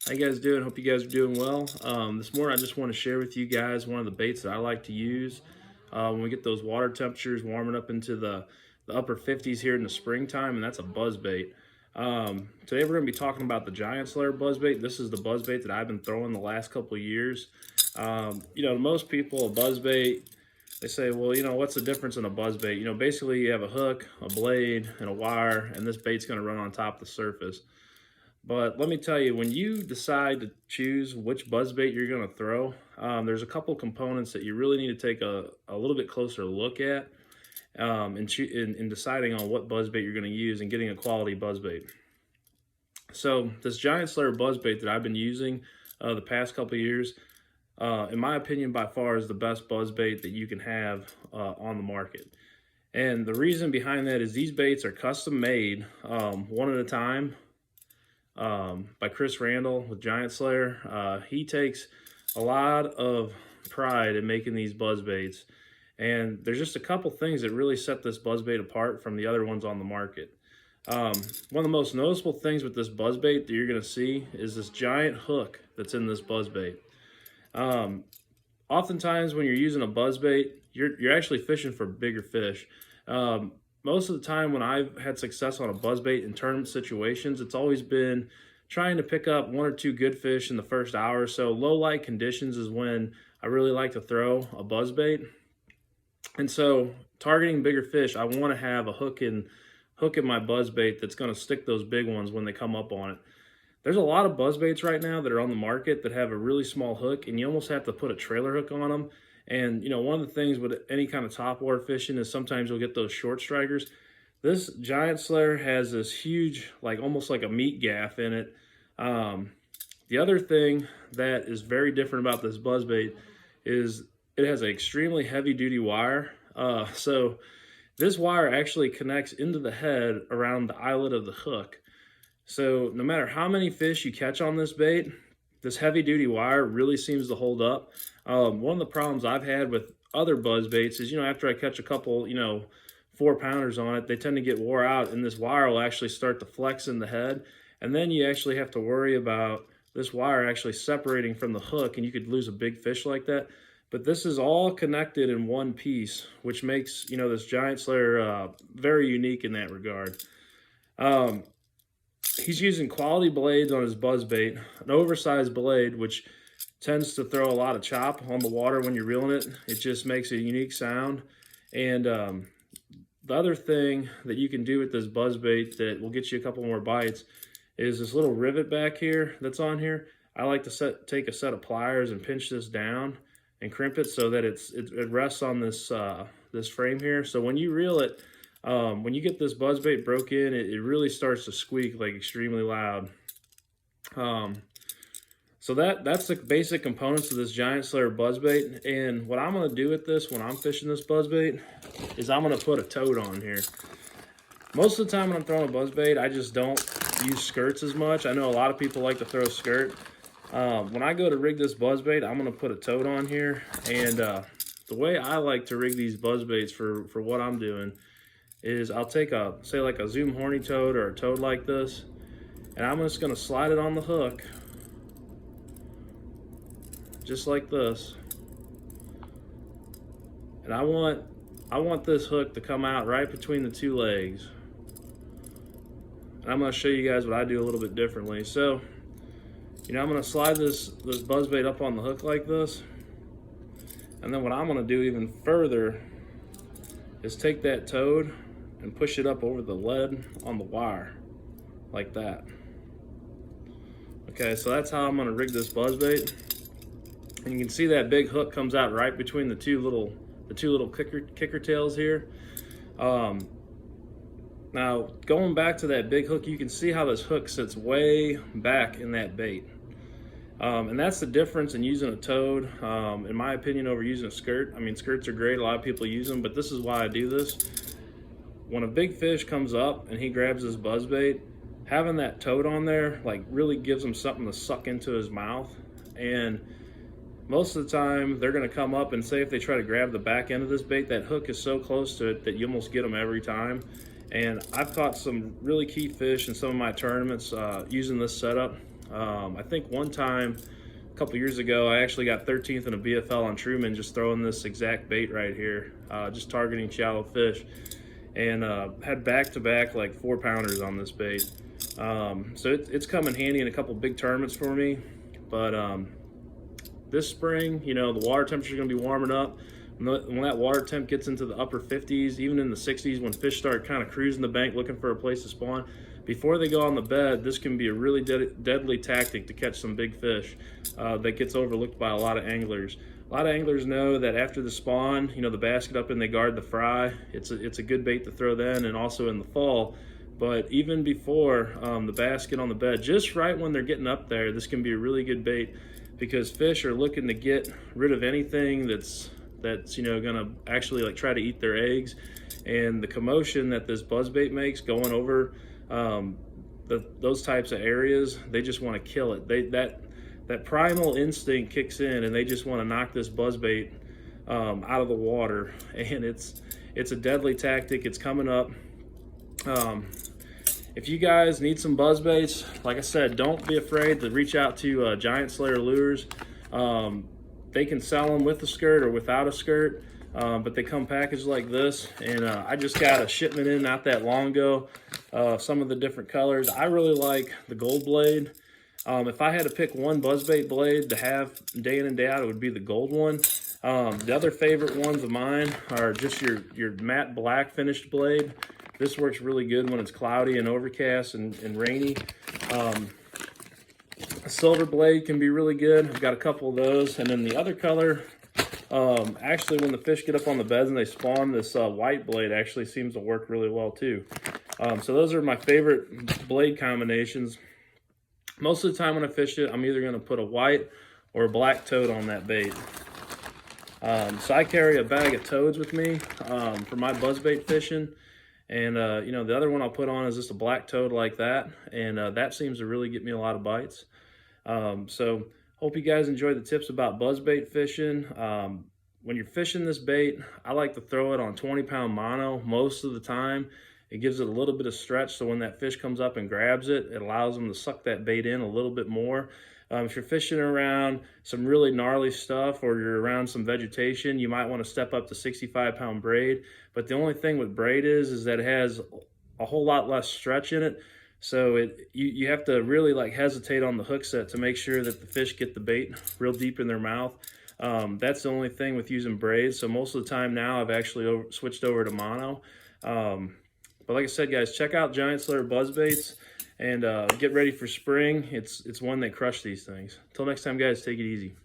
How you guys doing? Hope you guys are doing well. This morning I just want to share with you guys one of the baits that I like to use when we get those water temperatures warming up into the upper 50s here in the springtime, and that's a buzz bait. Today we're going to be talking about the Giant Slayer buzz bait. This is the buzz bait that I've been throwing the last couple of years. Most people, a buzz bait, they say, well, what's the difference in a buzz bait? Basically you have a hook, a blade, and a wire, and this bait's going to run on top of the surface. But let me tell you, when you decide to choose which buzzbait you're going to throw, there's a couple components that you really need to take a little bit closer look at in deciding on what buzzbait you're going to use and getting a quality buzzbait. So this Giant Slayer buzzbait that I've been using the past couple of years, in my opinion, by far is the best buzzbait that you can have on the market. And the reason behind that is these baits are custom made one at a time by Chris Randall with Giant Slayer. He takes a lot of pride in making these buzz baits, and there's just a couple things that really set this buzz bait apart from the other ones on the market. One of the most noticeable things with this buzz bait that you're going to see is this giant hook that's in this buzz bait. Oftentimes when you're using a buzz bait, you're actually fishing for bigger fish. Most of the time when I've had success on a buzzbait in tournament situations, it's always been trying to pick up one or two good fish in the first hour or so. Low light conditions is when I really like to throw a buzzbait. And so targeting bigger fish, I want to have a hook in my buzzbait that's going to stick those big ones when they come up on it. There's a lot of buzzbaits right now that are on the market that have a really small hook, and you almost have to put a trailer hook on them. And, one of the things with any kind of topwater fishing is sometimes you'll get those short strikers. This Giant Slayer has this huge, almost like a meat gaff in it. The other thing that is very different about this buzzbait is it has an extremely heavy duty wire. So this wire actually connects into the head around the eyelet of the hook. So no matter how many fish you catch on this bait, this heavy duty wire really seems to hold up. One of the problems I've had with other buzz baits is, after I catch a couple, 4-pounders on it, they tend to get wore out, and this wire will actually start to flex in the head. And then you actually have to worry about this wire actually separating from the hook, and you could lose a big fish like that. But this is all connected in one piece, which makes, this Giant Slayer very unique in that regard. He's using quality blades on his buzzbait, an oversized blade, which tends to throw a lot of chop on the water when you're reeling it. It just makes a unique sound. And the other thing that you can do with this buzzbait that will get you a couple more bites is this little rivet back here that's on here. I like to take a set of pliers and pinch this down and crimp it so that it rests on this this frame here. So when you reel it, when you get this buzzbait broke in, it really starts to squeak extremely loud. So that's the basic components of this Giant Slayer buzzbait. And what I'm going to do with this when I'm fishing this buzzbait is I'm going to put a toad on here. Most of the time when I'm throwing a buzzbait, I just don't use skirts as much. I know a lot of people like to throw skirt. When I go to rig this buzzbait, I'm going to put a toad on here. And the way I like to rig these buzzbaits for what I'm doing is I'll take say a Zoom horny toad or a toad like this, and I'm just going to slide it on the hook just like this. And I want this hook to come out right between the two legs. And I'm going to show you guys what I do a little bit differently. So, I'm going to slide this buzzbait up on the hook like this. And then what I'm going to do even further is take that toad and push it up over the lead on the wire like that. Okay, so that's how I'm going to rig this buzzbait. And you can see that big hook comes out right between the two little kicker tails here. Now going back to that big hook, you can see how this hook sits way back in that bait. And that's the difference in using a toad, in my opinion, over using a skirt. I mean, skirts are great, a lot of people use them, but this is why I do this. When a big fish comes up and he grabs his buzzbait, having that toad on there really gives him something to suck into his mouth. And most of the time they're going to come up, and say if they try to grab the back end of this bait, that hook is so close to it that you almost get them every time. And I've caught some really key fish in some of my tournaments using this setup. I think one time, a couple years ago, I actually got 13th in a BFL on Truman just throwing this exact bait right here, just targeting shallow fish, and had back-to-back like 4-pounders on this bait. So it's come in handy in a couple big tournaments for me. But this spring, you know, the water temperature is going to be warming up. When that water temp gets into the upper 50s, even in the 60s, when fish start kind of cruising the bank looking for a place to spawn, before they go on the bed, this can be a really deadly tactic to catch some big fish that gets overlooked by a lot of anglers. A lot of anglers know that after the spawn, you know, the basket up and they guard the fry. It's a good bait to throw then and also in the fall. But even before the basket on the bed, just right when they're getting up there, this can be a really good bait, because fish are looking to get rid of anything that's you know, gonna actually like try to eat their eggs. And the commotion that this buzzbait makes going over those types of areas, they just want to kill it. That primal instinct kicks in, and they just want to knock this buzzbait out of the water. And it's a deadly tactic. It's coming up. If you guys need some buzzbaits, like I said, don't be afraid to reach out to Giant Slayer Lures. They can sell them with a skirt or without a skirt, but they come packaged like this. And I just got a shipment in not that long ago, some of the different colors. I really like the gold blade. If I had to pick one buzzbait blade to have day in and day out, it would be the gold one. The other favorite ones of mine are just your matte black finished blade. This works really good when it's cloudy and overcast and rainy. A silver blade can be really good. I've got a couple of those. And then the other color, actually when the fish get up on the beds and they spawn, this white blade actually seems to work really well too. So those are my favorite blade combinations. Most of the time when I fish it, I'm either going to put a white or a black toad on that bait. So I carry a bag of toads with me for my buzzbait fishing. And, you know, the other one I'll put on is just a black toad like that. And that seems to really get me a lot of bites. So hope you guys enjoyed the tips about buzzbait fishing. When you're fishing this bait, I like to throw it on 20-pound mono most of the time. It gives it a little bit of stretch, so when that fish comes up and grabs it, it allows them to suck that bait in a little bit more. If you're fishing around some really gnarly stuff or you're around some vegetation, you might want to step up to 65-pound braid. But the only thing with braid is that it has a whole lot less stretch in it. So you have to really like hesitate on the hook set to make sure that the fish get the bait real deep in their mouth. That's the only thing with using braids. So most of the time now I've actually switched over to mono. But like I said, guys, check out Giant Slayer Buzzbaits and get ready for spring. It's one that crushed these things. Until next time, guys, take it easy.